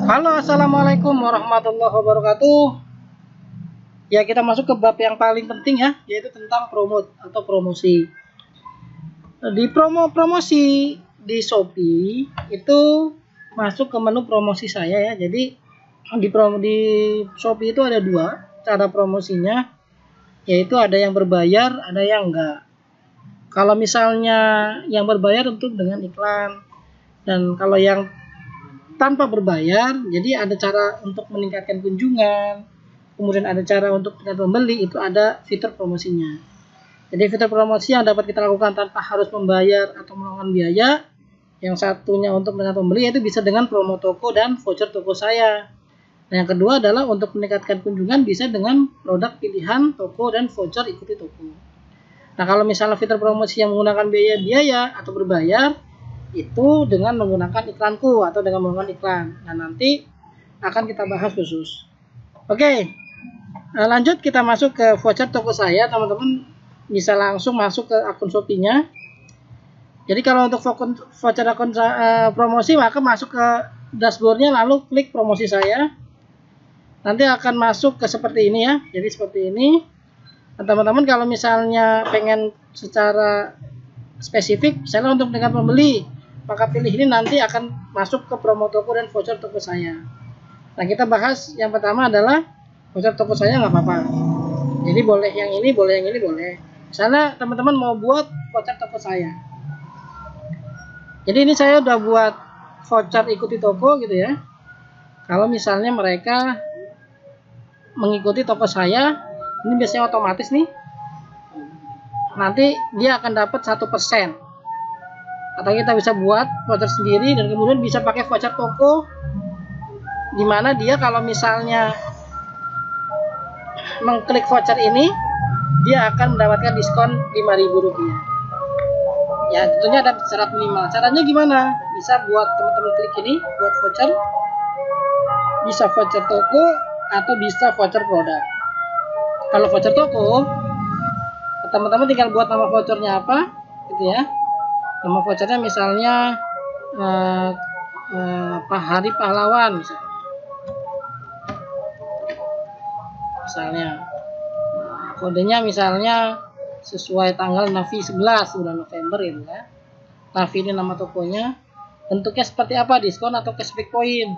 Halo, assalamualaikum warahmatullahi wabarakatuh. Ya, kita masuk ke bab yang paling penting ya, yaitu tentang promote atau promosi. Di promosi di Shopee itu masuk ke menu promosi saya ya. Jadi di Shopee itu ada dua cara promosinya, yaitu ada yang berbayar, ada yang enggak. Kalau misalnya yang berbayar untuk dengan iklan, dan kalau yang tanpa berbayar, jadi ada cara untuk meningkatkan kunjungan, kemudian ada cara untuk menarik pembeli, itu ada fitur promosinya. Jadi fitur promosi yang dapat kita lakukan tanpa harus membayar atau mengeluarkan biaya. Yang satunya untuk menarik pembeli, yaitu bisa dengan promo toko dan voucher toko saya. Nah, yang kedua adalah untuk meningkatkan kunjungan bisa dengan produk pilihan toko dan voucher ikuti toko. Nah, kalau misalnya fitur promosi yang menggunakan biaya atau berbayar, itu dengan menggunakan iklanku atau dengan menggunakan iklan. Nah, nanti akan kita bahas khusus. Oke, lanjut kita masuk ke voucher toko saya. Teman-teman bisa langsung masuk ke akun Shopee-nya. Jadi kalau untuk voucher akun promosi, maka masuk ke dashboard-nya lalu klik promosi saya. Nanti akan masuk ke seperti ini ya. Jadi seperti ini. Nah, teman-teman kalau misalnya pengen secara spesifik, misalnya untuk dengan pembeli, maka pilih ini, nanti akan masuk ke promo toko dan voucher toko saya. Nah, kita bahas yang pertama adalah voucher toko saya nggak apa-apa. Jadi boleh yang ini, boleh yang ini, boleh. Misalnya teman-teman mau buat voucher toko saya. Jadi ini saya udah buat voucher ikuti toko gitu ya. Kalau misalnya mereka mengikuti toko saya, ini biasanya otomatis nih. Nanti dia akan dapat 1%. Atau kita bisa buat voucher sendiri dan kemudian bisa pakai voucher toko, dimana dia kalau misalnya mengklik voucher ini, dia akan mendapatkan diskon Rp5.000. Ya, tentunya ada syarat minimal. Caranya gimana? Bisa buat teman-teman klik ini, buat voucher, bisa voucher toko atau bisa voucher produk. Kalau voucher toko, teman-teman tinggal buat nama vouchernya apa, gitu ya. Nama vouchernya misalnya Hari Pahlawan misalnya. Kodenya misalnya sesuai tanggal Navi 11 bulan November gitu ya. Navi ini nama tokonya. Bentuknya seperti apa? Diskon atau cashback point?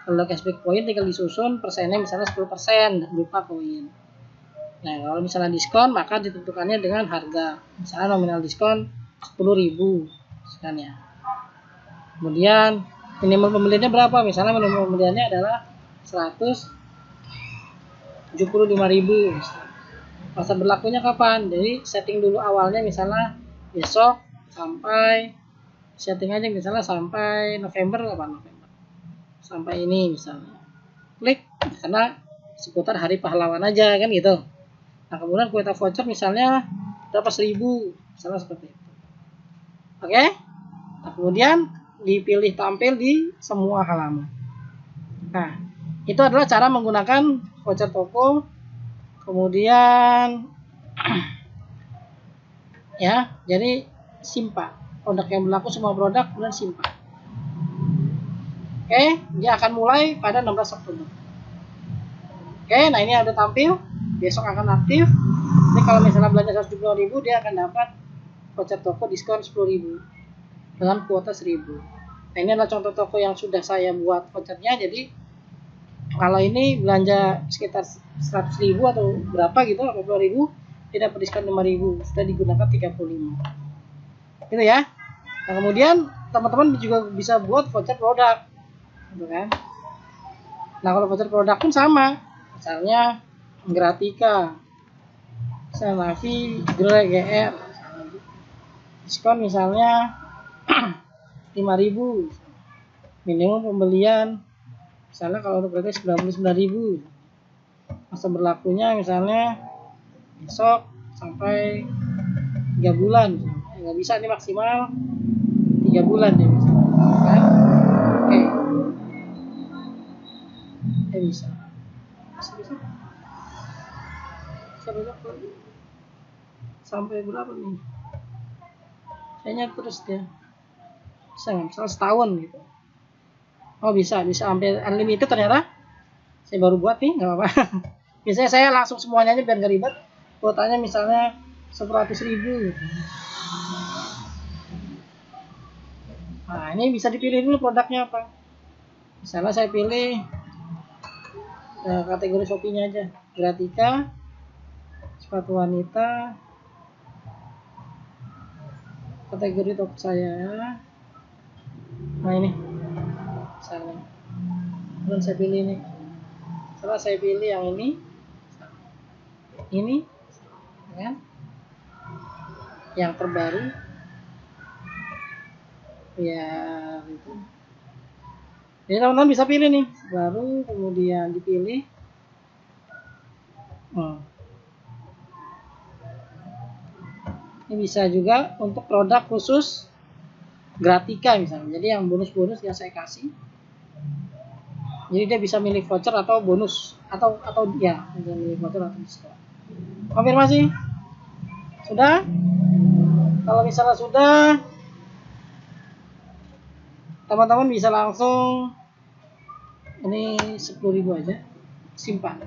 Kalau cashback point tinggal disusun persennya misalnya 10% berupa koin. Nah, kalau misalnya diskon maka ditentukannya dengan harga. Misalnya nominal diskon 10.000 misalnya. Kemudian minimal pembeliannya berapa? Misalnya minimal pembeliannya adalah 175.000. Masa berlakunya kapan? Jadi setting dulu awalnya misalnya besok sampai, setting aja misalnya sampai November, kapan November? Sampai ini misalnya. Klik karena seputar Hari Pahlawan aja kan gitu. Nah, kemudian kuota voucher misalnya berapa 1.000, misalnya seperti itu. Oke? Nah, kemudian dipilih tampil di semua halaman. Nah, itu adalah cara menggunakan voucher toko. Kemudian ya, jadi simpa. Produk yang berlaku semua produk, kemudian simpa. Oke, dia akan mulai pada 16 Oktober. Oke, nah ini udah tampil. Besok akan aktif. Ini kalau misalnya belanja 170.000, dia akan dapat voucher toko diskon 10.000 dengan kuota 1.000. Nah, ini adalah contoh toko yang sudah saya buat vouchernya. Jadi kalau ini belanja sekitar 100.000 atau berapa gitu, 80.000, dia dapat diskon 5.000, sudah digunakan 35. Gitu ya. Nah, kemudian teman-teman juga bisa buat voucher produk, gitu kan. Nah, kalau voucher produk pun sama. Misalnya Gratika, misalnya Navi, GR, diskon misalnya 5.000, minimum pembelian misalnya kalau untuk gratis 99.000. Masa berlakunya misalnya besok sampai 3 bulan. Nggak bisa nih, maksimal 3 bulan ya misalnya. Kan? Oke. Bisa. Sampai berapa nih? Kayaknya terus dia. Bisa nggak? Misalnya setahun gitu. Oh bisa sampai unlimited ternyata. Saya baru buat nih, nggak apa-apa. Biasanya saya langsung semuanya aja biar nggak ribet. Kuotanya misalnya 100.000 gitu. Nah ini bisa dipilih dulu produknya apa. Misalnya saya pilih kategori Shopee-nya aja, Gratika, sepatu wanita, kategori top saya. Nah ini misalnya, kemudian saya pilih ini. Setelah saya pilih yang ini ya, yang terbaru, ya itu. Jadi teman-teman bisa pilih nih, baru kemudian dipilih. Ini bisa juga untuk produk khusus Gratika misalnya. Jadi yang bonus-bonus yang saya kasih. Jadi dia bisa milih voucher atau bonus atau ya, bisa milih voucher atau diskon. Konfirmasi? Sudah? Kalau misalnya sudah, teman-teman bisa langsung ini 10.000 aja simpan.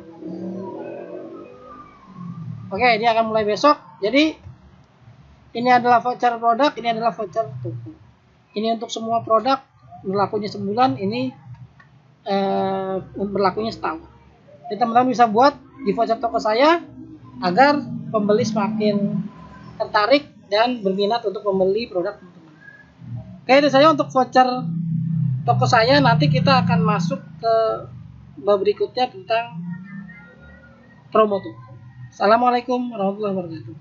Oke, dia akan mulai besok. Jadi ini adalah voucher produk, ini adalah voucher toko. Ini untuk semua produk berlakunya sebulan, ini berlakunya setahun. Jadi teman-teman bisa buat di voucher toko saya agar pembeli semakin tertarik dan berminat untuk membeli produk teman-teman. Oke, itu saja untuk voucher toko saya. Nanti kita akan masuk ke bab berikutnya tentang promo tuh. Assalamualaikum warahmatullahi wabarakatuh.